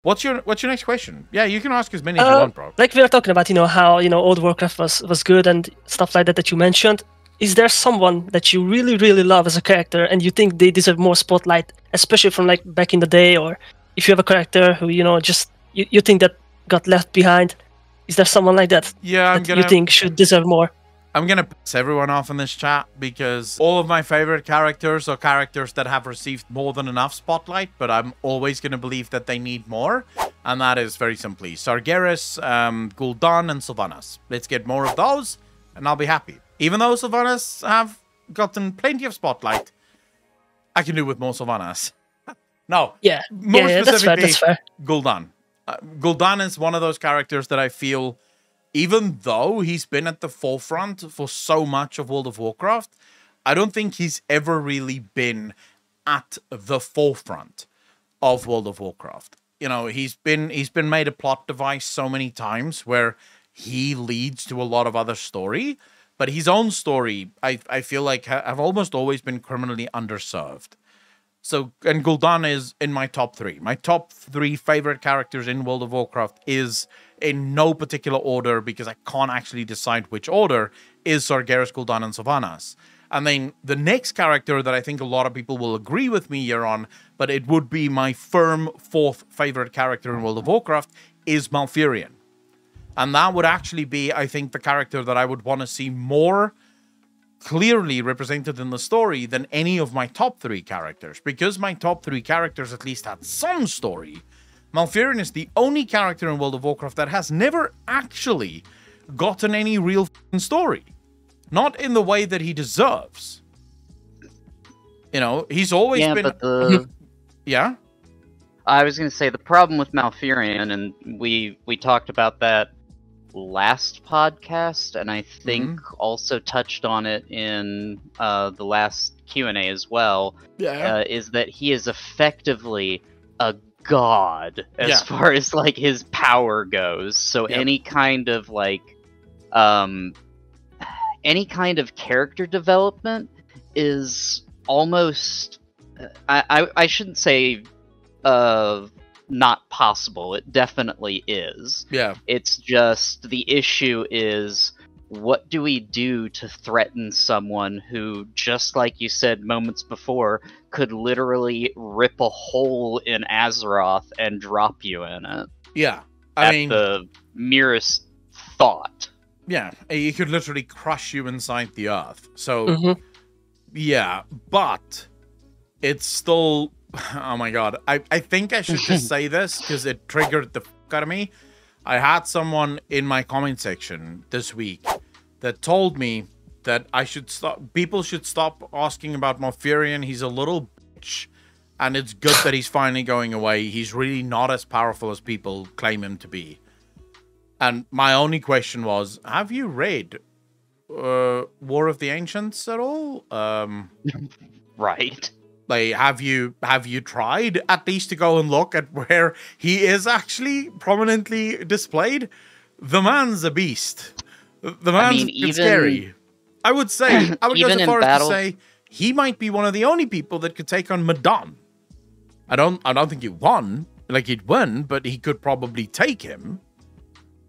What's your next question? Yeah, you can ask as many as you want, bro. Like we were talking about, how old Warcraft was good and stuff like that you mentioned. Is there someone that you really really love as a character and you think they deserve more spotlight, especially from like back in the day, or if you have a character who just you think that got left behind? Is there someone like that Yeah, you think should deserve more? I'm gonna piss everyone off in this chat because all of my favorite characters are characters that have received more than enough spotlight, but I'm always gonna believe that they need more, and that is very simply Sargeras, Gul'dan, and Sylvanas. Let's get more of those, and I'll be happy. Even though Sylvanas have gotten plenty of spotlight, I can do with more Sylvanas. No, Yeah, more specifically, that's fair. Gul'dan. Gul'dan is one of those characters that I feel, even though he's been at the forefront for so much of World of Warcraft, I don't think he's ever really been at the forefront of World of Warcraft. He's been made a plot device so many times where he leads to a lot of other story, but his own story, I feel like, have almost always been criminally underserved. So, and Gul'dan is in my top 3. My top 3 favorite characters in World of Warcraft is, in no particular order, because I can't actually decide which order, is Sargeras, Gul'dan, and Sylvanas. And then the next character that I think a lot of people will agree with me here on, but it would be my firm 4th favorite character in World of Warcraft, is Malfurion. And that would actually be, I think, the character that I would want to see more clearly represented in the story than any of my top 3 characters, because my top 3 characters at least had some story. Malfurion is the only character in World of Warcraft that has never actually gotten any real story, not in the way that he deserves. He's always been. But yeah. I was going to say the problem with Malfurion, and we talked about that last podcast, and I think also touched on it in the last Q&A as well, is that he is effectively a god as far as like his power goes. So any kind of like any kind of character development is almost I shouldn't say not possible. It definitely is. Yeah. It's just the issue is, what do we do to threaten someone who, just like you said moments before, could literally rip a hole in Azeroth and drop you in it? Yeah. I mean, the merest thought. Yeah, he could literally crush you inside the earth. So, yeah, but it's still... Oh my god. I think I should just say this because it triggered the fuck out of me. I had someone in my comment section this week that told me that people should stop asking about Malfurion. He's a little bitch, and it's good that he's finally going away. He's really not as powerful as people claim him to be. And my only question was, have you read War of the Ancients at all? Right. Like, have you tried at least to go and look at where he is actually prominently displayed? The man's a beast. The man's scary. I would go so far as to say he might be one of the only people that could take on Madan. I don't think he won. Like, he'd win, but he could probably take him.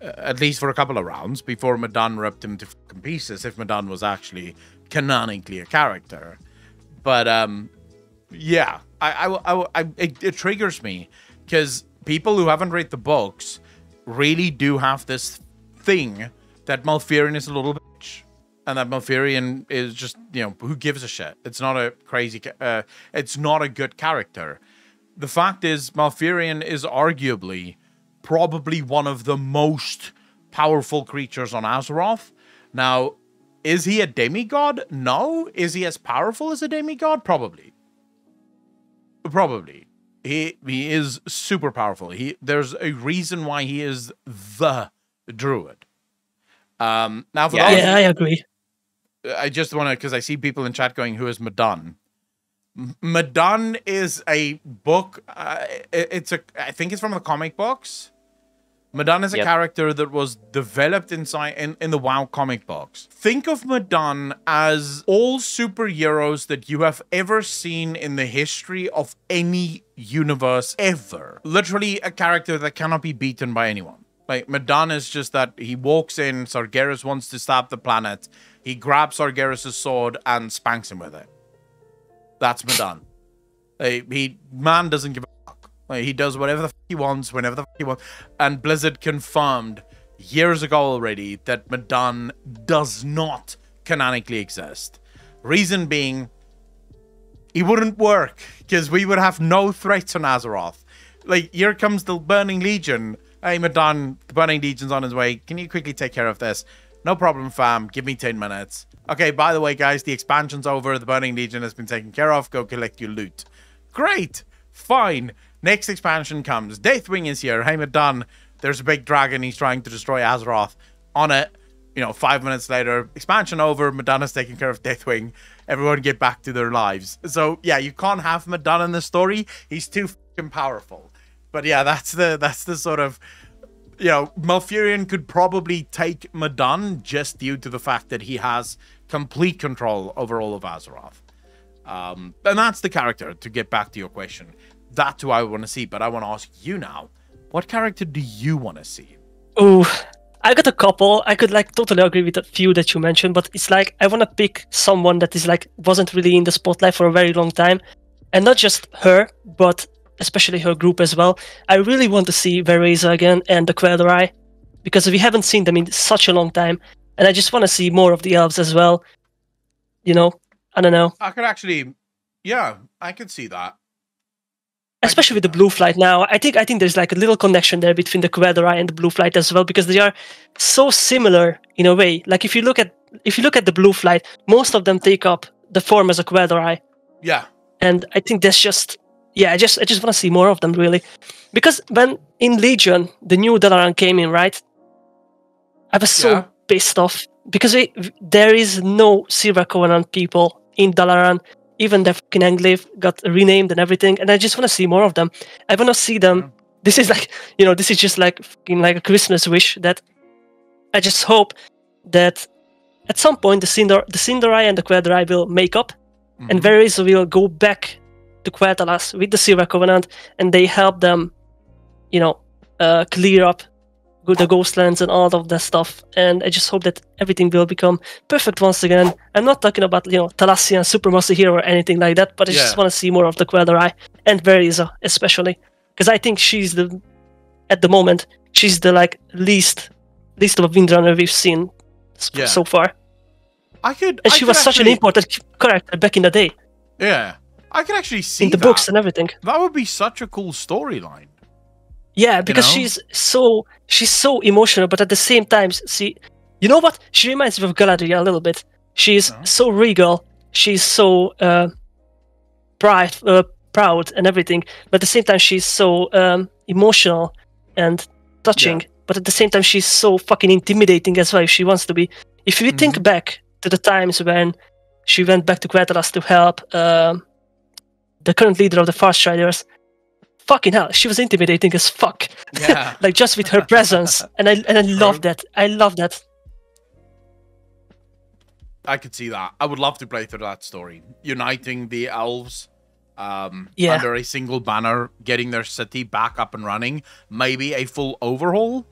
At least for a couple of rounds before Madan ripped him to fucking pieces, if Madan was actually canonically a character. But, yeah, it triggers me because people who haven't read the books really do have this thing that Malfurion is a little bitch, and that Malfurion is just, who gives a shit? It's not a crazy, it's not a good character. The fact is, Malfurion is arguably probably one of the most powerful creatures on Azeroth. Now, is he a demigod? No. Is he as powerful as a demigod? Probably. Probably. He is super powerful. There's a reason why he is the druid. Now for those, I agree. I just want to, because I see people in chat going, who is Madan? Madan is a book. I think it's from the comic books. Madan is a Yep. character that was developed inside in the WoW comic books. Think of Madan as all superheroes that you have ever seen in the history of any universe ever. Literally a character that cannot be beaten by anyone. Like, Madan is just that he walks in, Sargeras wants to stab the planet, he grabs Sargeras' sword and spanks him with it. That's Madan. Man doesn't give a fuck. Like, he does whatever the fuck he wants, whenever the fuck he wants. And Blizzard confirmed years ago already that Madan does not canonically exist. Reason being, he wouldn't work, because we would have no threats on Azeroth. Like, here comes the Burning Legion. Hey, Madan, the Burning Legion's on his way. Can you quickly take care of this? No problem, fam. Give me 10 minutes. Okay, by the way, guys, the expansion's over. The Burning Legion has been taken care of. Go collect your loot. Great. Fine. Next expansion comes. Deathwing is here. Hey, Madan, there's a big dragon. He's trying to destroy Azeroth. On it. 5 minutes later, expansion over. Madan has taken care of Deathwing. Everyone get back to their lives. So, yeah, you can't have Madan in the story. He's too fucking powerful. But yeah, that's the sort of, Malfurion could probably take Madan just due to the fact that he has complete control over all of Azeroth. And that's the character, to get back to your question. That's who I want to see, but I want to ask you now, what character do you want to see? Oh, I got a couple. I could totally agree with a few that you mentioned, but it's I want to pick someone that is wasn't really in the spotlight for a very long time. And not just her, but especially her group as well. I really want to see Vereza again and the Quel'Dorei, because we haven't seen them in such a long time, and I just want to see more of the elves as well. I don't know. I could actually, yeah, I could see that. Especially with the Blue Flight now. I think there's a little connection there between the Quel'Dorei and the Blue Flight as well, because they are so similar in a way. If you look at the Blue Flight, most of them take up the form as a Quel'Dorei. Yeah. And I think that's just, I just want to see more of them, really. Because when in Legion, the new Dalaran came in, right? I was so pissed off. Because there is no Silver Covenant people in Dalaran. Even the fucking Englave got renamed and everything. And I just want to see more of them. I want to see them. Yeah. This is this is just fucking a Christmas wish, that I just hope that at some point the Sindarai and the Quel'Dorei will make up. Mm-hmm. And Vereza will go back to Quel'Thalas with the Silver Covenant, and they help them, clear up the Ghostlands and all of that stuff. And I just hope that everything will become perfect once again. I'm not talking about, Thalassian Supremacy here or anything like that, but I just want to see more of the Quel'Dorei and Vereza, especially. Because I think at the moment, she's the, least of a Windrunner we've seen so far. She was such an important character back in the day. Yeah. I could actually see in the books and everything. That would be such a cool storyline. Yeah, because she's so emotional, but at the same time, see, you know what? She reminds me of Galadriel a little bit. She's so regal, she's so proud and everything, but at the same time, she's so emotional and touching. Yeah. But at the same time, she's so fucking intimidating as well. If she wants to be. If you think back to the times when she went back to Quel'Thalas to help the current leader of the Far Striders. Fucking hell, she was intimidating as fuck. Yeah. Just with her presence. And I love that. I love that. I could see that. I would love to play through that story. Uniting the elves under a single banner, getting their city back up and running. Maybe a full overhaul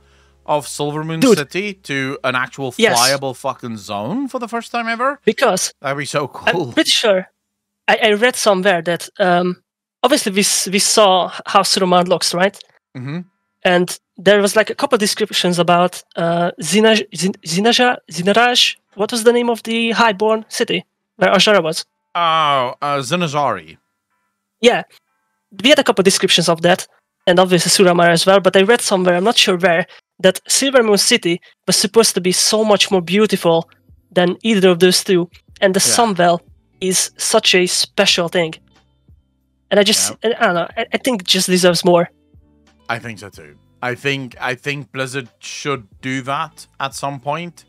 of Silvermoon City to an actual flyable fucking zone for the first time ever. Because that'd be so cool. I'm pretty sure I read somewhere that obviously we saw how Suramar looks, right? Mm-hmm. And there was a couple descriptions about Zinaraj. What was the name of the highborn city where Azshara was? Oh, Zinazari. Yeah. We had a couple descriptions of that, and obviously Suramar as well, but I read somewhere, I'm not sure where, that Silvermoon City was supposed to be so much more beautiful than either of those two, and the Sunwell is such a special thing. And I don't know, I think it just deserves more. I think so too. I think Blizzard should do that at some point.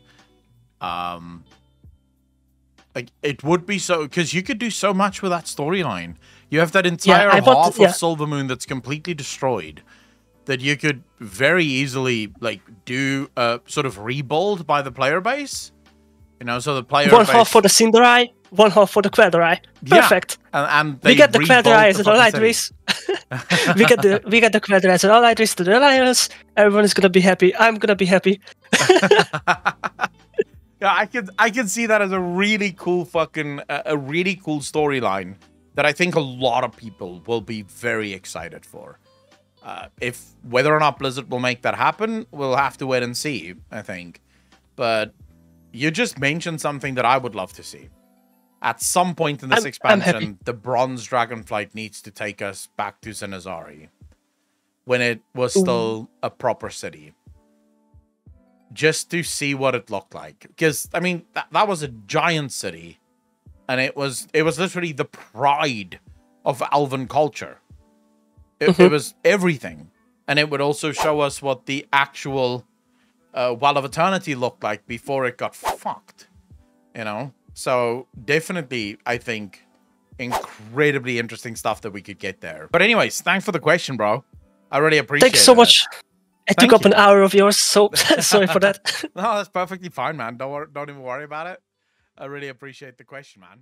It would be so, because you could do so much with that storyline. You have that entire half of Silvermoon that's completely destroyed. that you could very easily like do a sort of rebuild by the player base. You know, so the player One base, half for the Cinderai, one half for the Quaderai. Perfect. Yeah, and we get the rebuilt Quaderai as the an allied fucking race. we get the Quaderai as an allied race to the Alliance. Everyone is gonna be happy. I'm gonna be happy. Yeah, I can see that as a really cool fucking a really cool storyline that I think a lot of people will be very excited for. If whether or not Blizzard will make that happen, we'll have to wait and see, I think. But you just mentioned something that I would love to see. At some point in this expansion, the Bronze Dragonflight needs to take us back to Zenazari when it was still a proper city. Just to see what it looked like. Because, I mean, that was a giant city. And it was literally the pride of Elven culture. It was everything. And it would also show us what the actual Well of Eternity looked like before it got fucked. You know? So, definitely, I think, incredibly interesting stuff that we could get there. But anyways, thanks for the question, bro. I really appreciate it. Thanks so much. It took up an hour of yours, so sorry for that. No, that's perfectly fine, man. Don't even worry about it. I really appreciate the question, man.